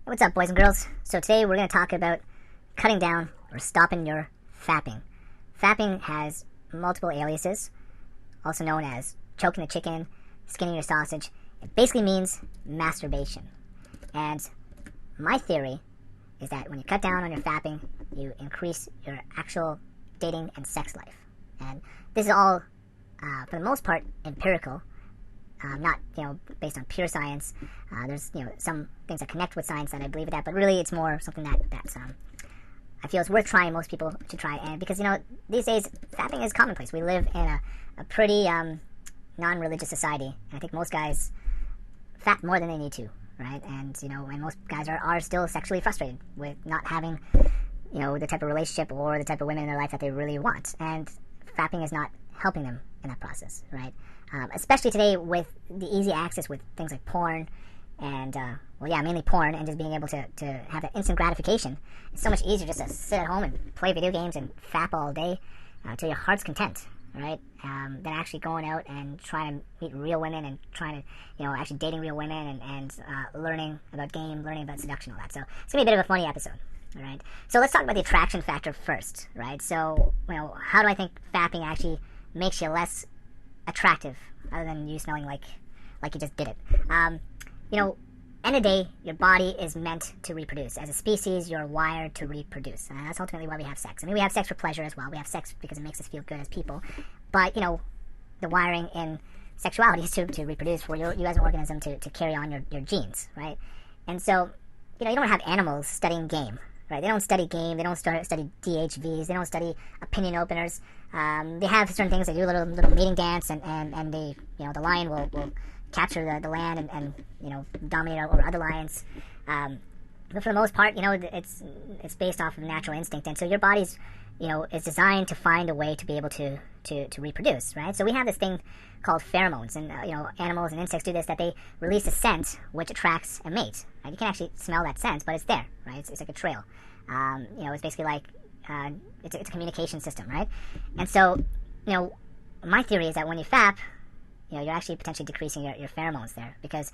What's up, boys and girls? So today we're going to talk about cutting down or stopping your fapping. Fapping has multiple aliases, also known as choking the chicken, skinning your sausage. It basically means masturbation. And my theory is that when you cut down on your fapping, you increase your actual dating and sex life. And this is all, for the most part, empirical. Not, based on pure science. There's, some things that connect with science that I believe in that, but really it's more something that's I feel it's worth trying. Most people should try, and because, these days, fapping is commonplace. We live in a pretty non-religious society, and I think most guys fap more than they need to, right? And, and most guys are still sexually frustrated with not having, the type of relationship or the type of women in their life that they really want, and fapping is not helping them in that process, right? Especially today with the easy access with things like porn and, mainly porn, and just being able to have that instant gratification. It's so much easier just to sit at home and play video games and fap all day to your heart's content, right? Than actually going out and trying to meet real women and trying to, actually dating real women and learning about game, learning about seduction, all that. So it's going to be a bit of a funny episode, all right? So let's talk about the attraction factor first, right? So, how do I think fapping actually makes you less attractive, other than you smelling like you just did it? End of the day, your body is meant to reproduce. As a species, you're wired to reproduce. That's ultimately why we have sex. I mean, we have sex for pleasure as well. We have sex because it makes us feel good as people. But, the wiring in sexuality is to reproduce, for you as an organism to carry on your genes, right? And so, you don't have animals studying game, right? They don't study game. They don't study DHVs. They don't study opinion openers. They have certain things. They do a little mating dance, and they, the lion will capture the land and dominate over other lions. But for the most part, it's based off of natural instinct, and so your body's, is designed to find a way to be able to reproduce, right? So we have this thing called pheromones, and animals and insects do this, that they release a scent which attracts a mate. Right? You can't actually smell that scent, but it's there, right? It's like a trail. It's basically like it's a communication system, right? And so, my theory is that when you fap, you're actually potentially decreasing your pheromones there, because,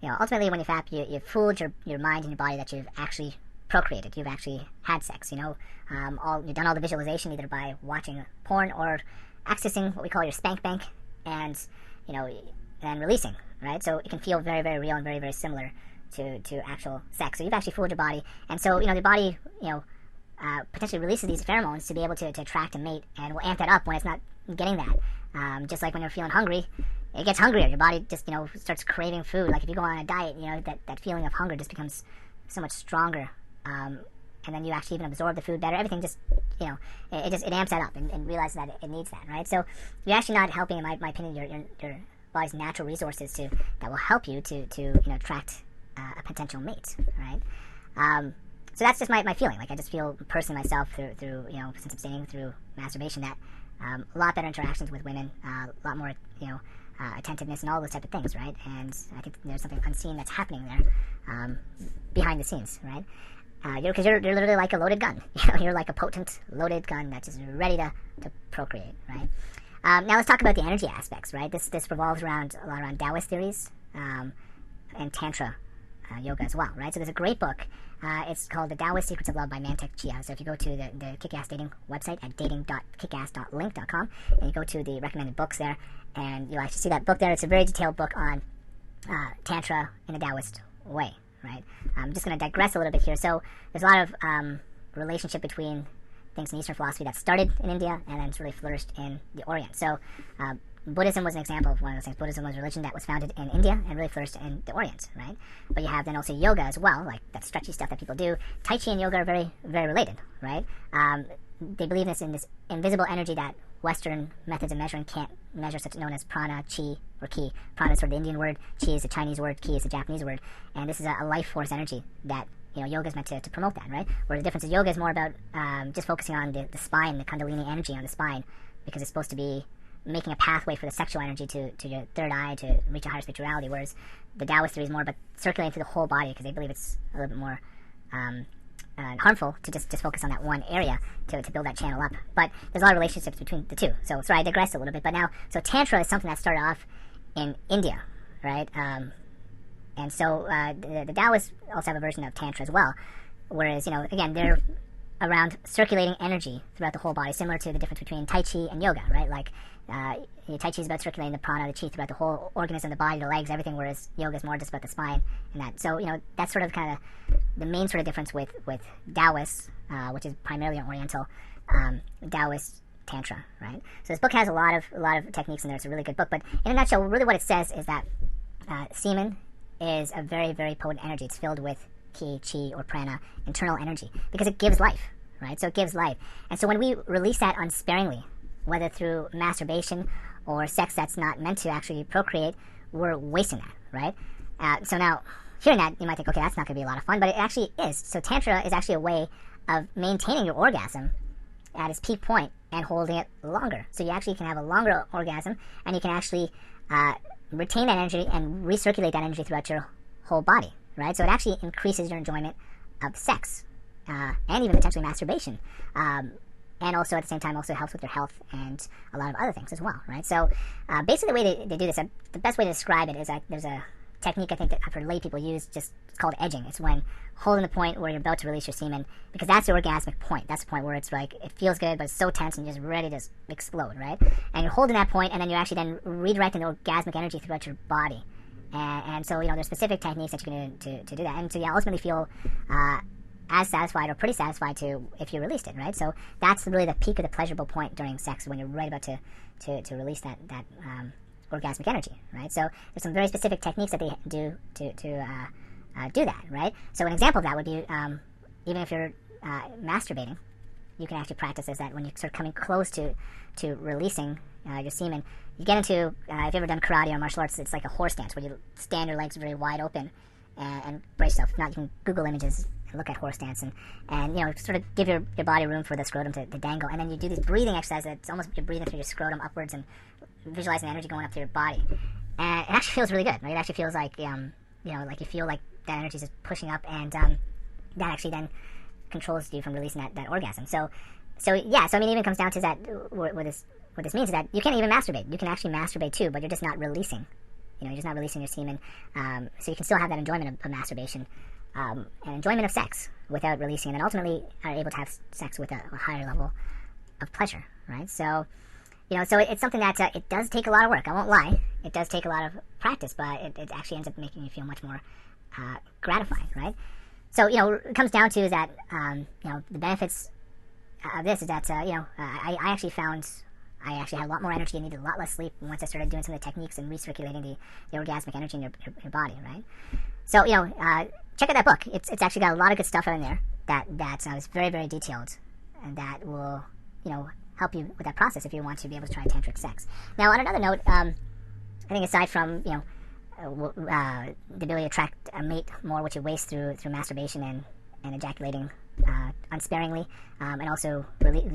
ultimately when you fap, you've fooled your mind and your body that you've actually procreated, you've actually had sex, you've done all the visualization either by watching porn or accessing what we call your spank bank, and, and releasing, right? So it can feel very, very real and very, very similar to actual sex. So you've actually fooled your body, and so, the body, potentially releases these pheromones to be able to attract a mate, and will amp that up when it's not getting that. Just like when you're feeling hungry, it gets hungrier. Your body just, starts craving food. Like if you go on a diet, that feeling of hunger just becomes so much stronger. And then you actually even absorb the food better. Everything just, it amps that up and realizes that it needs that, right? So you're actually not helping, in my opinion, your body's natural resources that will help you to attract a potential mate, right? So that's just my feeling. Like, I just feel personally myself through since abstaining through masturbation, that a lot better interactions with women, a lot more, attentiveness and all those type of things, right? And I think there's something unseen that's happening there, behind the scenes, right? Because you're literally like a loaded gun. You're like a potent loaded gun that's just ready to procreate, right? Now let's talk about the energy aspects, right? This revolves a lot around Taoist theories, and Tantra yoga as well, right? So there's a great book. It's called The Taoist Secrets of Love by Mantak Chia. So if you go to the Kick-Ass Dating website at dating.kickass.link.com, and you go to the recommended books there, and you'll actually see that book there. It's a very detailed book on Tantra in a Taoist way, right? I'm just going to digress a little bit here. So there's a lot of relationship between things in Eastern philosophy that started in India and then it's really flourished in the Orient. So Buddhism was an example of one of those things. Buddhism was a religion that was founded in India and really flourished in the Orient, right? But you have then also yoga as well, like that stretchy stuff that people do. Tai Chi and yoga are very, very related, right? They believe in this invisible energy that Western methods of measuring can't measure, such known as prana, chi, or ki. Prana is sort of the Indian word, chi is a Chinese word, ki is a Japanese word, and this is a life force energy that yoga is meant to promote that, right? Where the difference is yoga is more about just focusing on the spine, the kundalini energy on the spine, because it's supposed to be making a pathway for the sexual energy to your third eye to reach a higher spirituality, whereas the Taoist theory is more about circulating through the whole body, because they believe it's a little bit more harmful to just focus on that one area to build that channel up. But there's a lot of relationships between the two. So sorry, I digressed a little bit, but now, so Tantra is something that started off in India, right? And so the Taoists also have a version of Tantra as well, whereas, again, they're around circulating energy throughout the whole body, similar to the difference between Tai Chi and yoga, right? Like, Tai Chi is about circulating the prana, the chi throughout the whole organism, the body, the legs, everything, whereas yoga is more just about the spine and that. So, that's sort of kind of the main sort of difference with Taoists, which is primarily an Oriental Taoist Tantra, right? So this book has a lot of techniques in there. It's a really good book, but in a nutshell, really what it says is that semen is a very, very potent energy. It's filled with ki, chi, or prana, internal energy, because it gives life, right? So it gives life. And so when we release that unsparingly, whether through masturbation or sex that's not meant to actually procreate, we're wasting that, right? So now, hearing that, you might think, okay, that's not going to be a lot of fun, but it actually is. So Tantra is actually a way of maintaining your orgasm at its peak point and holding it longer. So you actually can have a longer orgasm, and you can actually retain that energy and recirculate that energy throughout your whole body, right? So it actually increases your enjoyment of sex, and even potentially masturbation. And also at the same time also helps with your health and a lot of other things as well, right? So basically the way they do this, the best way to describe it is that there's a technique I think that I've heard lay people use, it's called edging. It's when holding the point where you're about to release your semen, because that's the orgasmic point. That's the point where it's like, it feels good, but it's so tense and you're just ready to explode, right? And you're holding that point, and then you're actually then redirecting the orgasmic energy throughout your body. And so, there's specific techniques that you can do to do that. And so, ultimately feel as satisfied or pretty satisfied to if you released it, right? So that's really the peak of the pleasurable point during sex, when you're right about to release that orgasmic energy, right? So there's some very specific techniques that they do to do that, right? So an example of that would be even if you're masturbating, you can actually practice is that when you're sort of coming close to releasing your semen, you get into, if you've ever done karate or martial arts, it's like a horse stance where you stand your legs very wide open and brace yourself. If not, you can Google images and look at horse stance and sort of give your body room for the scrotum to dangle. And then you do these breathing exercises. It's almost like you're breathing through your scrotum upwards and visualizing the energy going up to your body. And it actually feels really good, right? It actually feels like, like you feel like that energy is just pushing up, and that actually then controls you from releasing that orgasm. So yeah, so I mean, it even comes down to that, what this means is that you can't even masturbate. You can actually masturbate too, but you're just not releasing. You're just not releasing your semen. So you can still have that enjoyment of masturbation and enjoyment of sex without releasing, and then ultimately are able to have sex with a higher level of pleasure, right? So, so it's something that it does take a lot of work. I won't lie. It does take a lot of practice, but it actually ends up making you feel much more gratifying, right? So, it comes down to is that, the benefits of this is that, I actually found I actually had a lot more energy and needed a lot less sleep once I started doing some of the techniques and recirculating the orgasmic energy in your body, right? So, check out that book. It's actually got a lot of good stuff in there that is very, very detailed, and that will, help you with that process if you want to be able to try tantric sex. Now, on another note, I think aside from, the ability to attract a mate more, which you waste through masturbation and ejaculating unsparingly, and also really,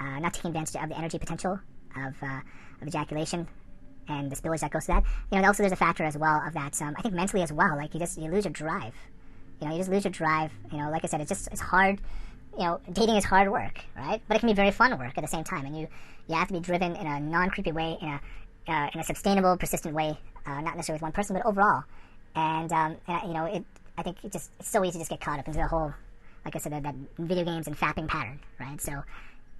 not taking advantage of the energy potential of ejaculation and the spillage that goes to that. Also there's a factor as well of that. I think mentally as well, like you lose your drive. You just lose your drive. Like I said, it's hard. Dating is hard work, right? But it can be very fun work at the same time, and you have to be driven in a non-creepy way, in a sustainable, persistent way, not necessarily with one person, but overall. And I think it's so easy to just get caught up into the whole, like I said, that video games and fapping pattern, right? So,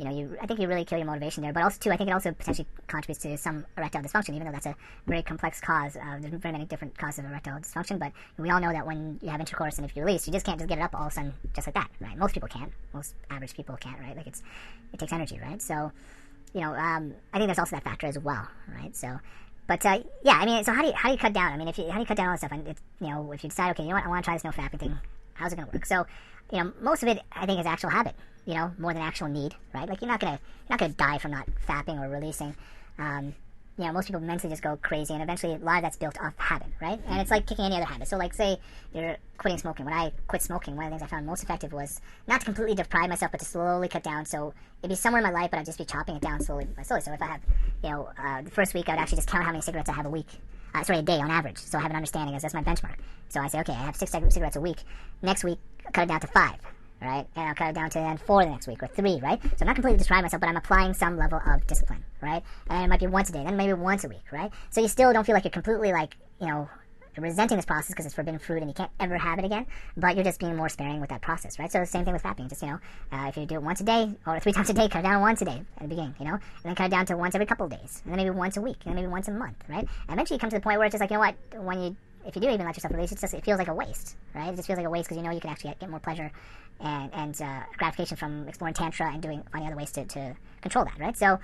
I think you really kill your motivation there. But also, too, I think it also potentially contributes to some erectile dysfunction, even though that's a very complex cause. There's very many different causes of erectile dysfunction, but we all know that when you have intercourse and if you release, you just can't just get it up all of a sudden just like that, right? Most people can't. Most average people can't, right? Like it takes energy, right? So, I think there's also that factor as well, right? So, but yeah, I mean, so how do you cut down? I mean, how do you cut down all this stuff? And if you decide, okay, I want to try this no fapping thing, how's it going to work? So, most of it I think is actual habit, more than actual need, right? Like you're not gonna die from not fapping or releasing. Most people mentally just go crazy, and eventually a lot of that's built off habit, right? And it's like kicking any other habit. So like say you're quitting smoking. When I quit smoking, one of the things I found most effective was not to completely deprive myself, but to slowly cut down. So it'd be somewhere in my life, but I'd just be chopping it down slowly by slowly. So if I have, the first week I would actually just count how many cigarettes I have a week. A day on average. So I have an understanding as that's my benchmark. So I say, okay, I have 6 cigarettes a week. Next week, I'll cut it down to 5. Right? And I'll cut it down to then 4 the next week, or 3, right? So I'm not completely depriving myself, but I'm applying some level of discipline, right? And it might be once a day, then maybe once a week, right? So you still don't feel like you're completely, like, resenting this process because it's forbidden fruit and you can't ever have it again, but you're just being more sparing with that process, right? So the same thing with fapping. Just, if you do it once a day or 3 times a day, cut it down once a day at the beginning, and then cut it down to once every couple of days, and then maybe once a week, and then maybe once a month, right? And eventually you come to the point where it's just like, if you do even let yourself release, it feels like a waste, right? It just feels like a waste because you can actually get more pleasure and gratification from exploring tantra and finding other ways to control that, right? So,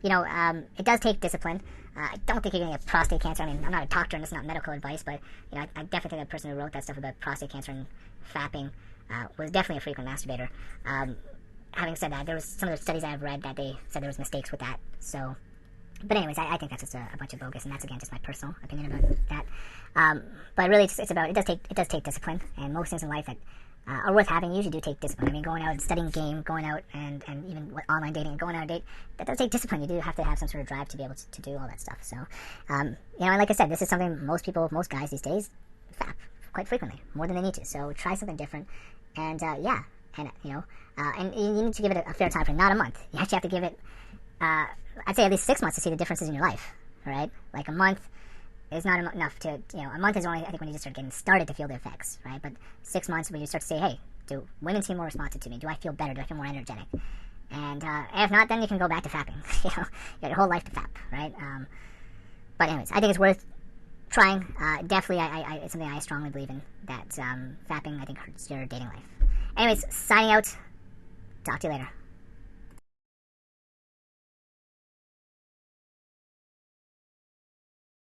it does take discipline. I don't think you're going to get prostate cancer. I mean, I'm not a doctor and it's not medical advice, but, I definitely think the person who wrote that stuff about prostate cancer and fapping was definitely a frequent masturbator. Having said that, there was some of the studies I've read that they said there was mistakes with that. So, but anyways, I think that's just a bunch of bogus, and that's, again, just my personal opinion about that. But really, it does take discipline, and most things in life that are worth having usually do take discipline. I mean, going out and studying game, going out and even online dating and going on a date, that does take discipline. You do have to have some sort of drive to be able to do all that stuff. So, and like I said, this is something most guys these days fap quite frequently, more than they need to. So try something different, and and you need to give it a fair time frame, not a month. You actually have to give it, I'd say at least 6 months to see the differences in your life, all right? Like a month is not enough to, a month is only, I think, when you just start getting started to feel the effects, right? But 6 months when you start to say, hey, do women seem more responsive to me? Do I feel better? Do I feel more energetic? And if not, then you can go back to fapping. You got your whole life to fap, right? But anyways, I think it's worth trying. Definitely, it's something I strongly believe in, that fapping, I think, hurts your dating life. Anyways, signing out. Talk to you later.